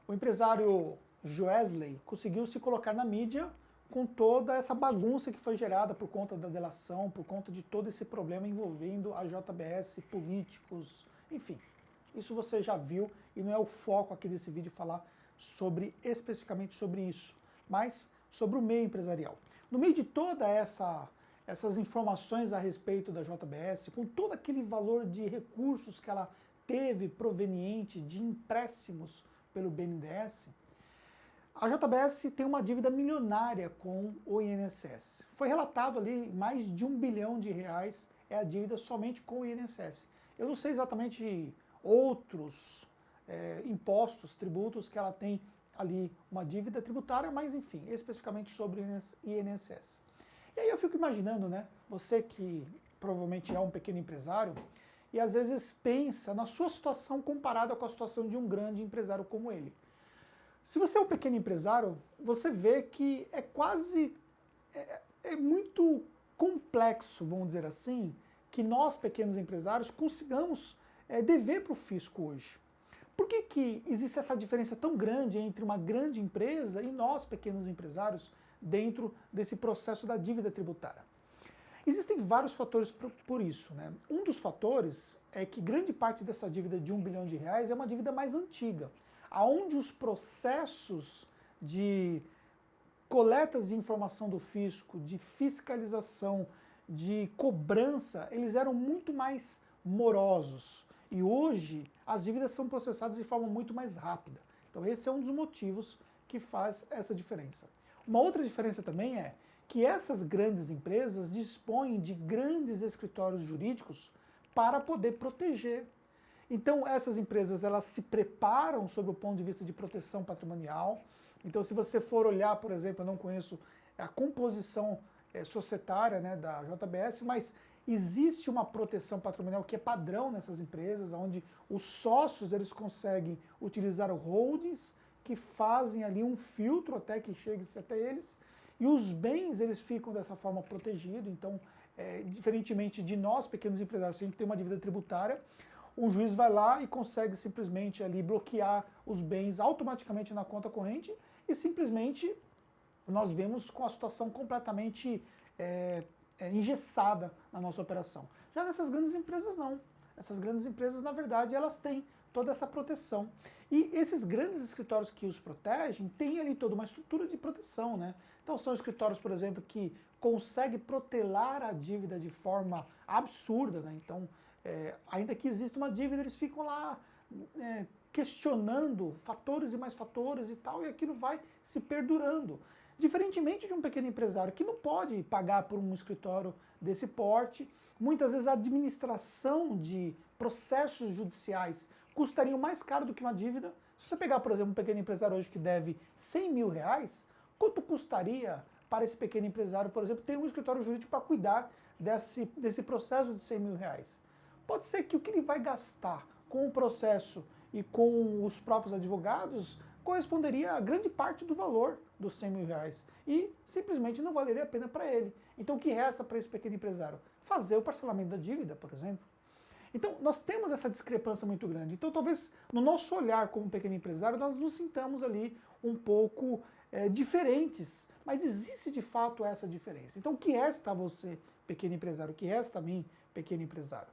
O empresário Joesley conseguiu se colocar na mídia com toda essa bagunça que foi gerada por conta da delação, por conta de todo esse problema envolvendo a JBS, políticos, enfim. Isso você já viu e não é o foco aqui desse vídeo falar especificamente sobre isso, mas sobre o meio empresarial. No meio de toda essas informações a respeito da JBS, com todo aquele valor de recursos que ela teve proveniente de empréstimos pelo BNDES, a JBS tem uma dívida milionária com o INSS. Foi relatado ali mais de R$1 bilhão é a dívida somente com o INSS. Eu não sei exatamente outros impostos, tributos que ela tem ali uma dívida tributária, mas enfim, especificamente sobre o INSS. E aí eu fico imaginando, né, você que provavelmente é um pequeno empresário e às vezes pensa na sua situação comparada com a situação de um grande empresário como ele. Se você é um pequeno empresário, você vê que é quase, é muito complexo, vamos dizer assim, que nós pequenos empresários consigamos dever para o fisco hoje. Por que existe essa diferença tão grande entre uma grande empresa e nós pequenos empresários dentro desse processo da dívida tributária? Existem vários fatores por isso, né? Um dos fatores é que grande parte dessa dívida de R$1 bilhão é uma dívida mais antiga, onde os processos de coletas de informação do fisco, de fiscalização, de cobrança, eles eram muito mais morosos. E hoje as dívidas são processadas de forma muito mais rápida. Então esse é um dos motivos que faz essa diferença. Uma outra diferença também é que essas grandes empresas dispõem de grandes escritórios jurídicos para poder proteger. Então essas empresas elas se preparam sob o ponto de vista de proteção patrimonial. Então se você for olhar, por exemplo, eu não conheço a composição societária, né, da JBS, mas existe uma proteção patrimonial que é padrão nessas empresas, onde os sócios eles conseguem utilizar holdings que fazem ali um filtro até que chegue-se até eles, e os bens eles ficam dessa forma protegidos. Então, diferentemente de nós, pequenos empresários, se a gente tem uma dívida tributária, um juiz vai lá e consegue simplesmente ali bloquear os bens automaticamente na conta corrente e simplesmente nós vemos com a situação completamente engessada na nossa operação. Já nessas grandes empresas não. Essas grandes empresas, na verdade, elas têm toda essa proteção. E esses grandes escritórios que os protegem têm ali toda uma estrutura de proteção, né? Então são escritórios, por exemplo, que conseguem protelar a dívida de forma absurda, né? Então, ainda que exista uma dívida, eles ficam lá questionando fatores e mais fatores e tal, e aquilo vai se perdurando. Diferentemente de um pequeno empresário que não pode pagar por um escritório desse porte, muitas vezes a administração de processos judiciais custariam mais caro do que uma dívida. Se você pegar, por exemplo, um pequeno empresário hoje que deve R$100 mil, quanto custaria para esse pequeno empresário, por exemplo, ter um escritório jurídico para cuidar desse processo de R$100 mil? Pode ser que o que ele vai gastar com o processo e com os próprios advogados corresponderia a grande parte do valor dos R$100 mil e simplesmente não valeria a pena para ele. Então o que resta para esse pequeno empresário? Fazer o parcelamento da dívida, por exemplo. Então nós temos essa discrepância muito grande. Então talvez no nosso olhar como pequeno empresário nós nos sintamos ali um pouco diferentes, mas existe de fato essa diferença. Então o que resta a você, pequeno empresário? O que resta a mim, pequeno empresário?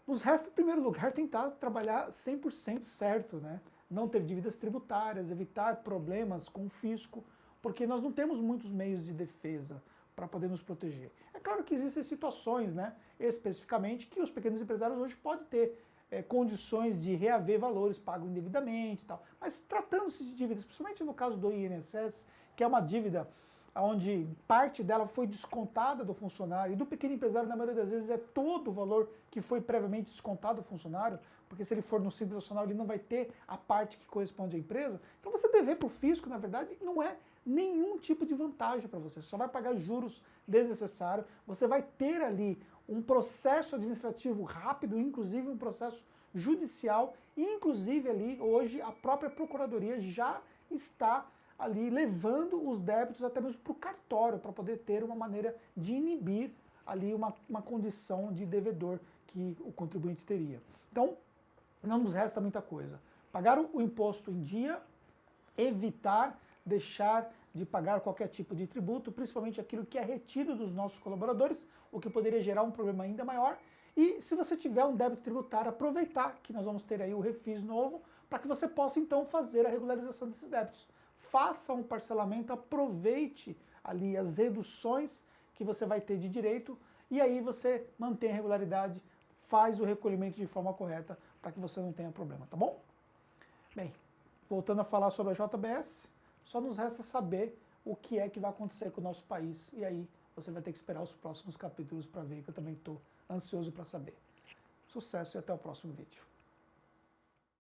Nos resta, em primeiro lugar, tentar trabalhar 100% certo, né? Não ter dívidas tributárias, evitar problemas com o fisco, porque nós não temos muitos meios de defesa para poder nos proteger. É claro que existem situações, né, especificamente, que os pequenos empresários hoje podem ter condições de reaver valores pagos indevidamente e tal, mas tratando-se de dívidas, principalmente no caso do INSS, que é uma dívida onde parte dela foi descontada do funcionário, e do pequeno empresário, na maioria das vezes, é todo o valor que foi previamente descontado do funcionário, porque se ele for no Simples Nacional, ele não vai ter a parte que corresponde à empresa. Então você dever para o fisco, na verdade, não é nenhum tipo de vantagem para você, só vai pagar juros desnecessários, você vai ter ali um processo administrativo rápido, inclusive um processo judicial, e inclusive ali, hoje, a própria Procuradoria já está ali levando os débitos até mesmo para o cartório, para poder ter uma maneira de inibir ali uma condição de devedor que o contribuinte teria. Então, não nos resta muita coisa. Pagar o imposto em dia, evitar deixar de pagar qualquer tipo de tributo, principalmente aquilo que é retido dos nossos colaboradores, o que poderia gerar um problema ainda maior. E se você tiver um débito tributário, aproveitar que nós vamos ter aí o refis novo, para que você possa então fazer a regularização desses débitos. Faça um parcelamento, aproveite ali as reduções que você vai ter de direito, e aí você mantém a regularidade, faz o recolhimento de forma correta, para que você não tenha problema, tá bom? Bem, voltando a falar sobre a JBS, só nos resta saber o que é que vai acontecer com o nosso país, e aí você vai ter que esperar os próximos capítulos para ver, que eu também estou ansioso para saber. Sucesso e até o próximo vídeo.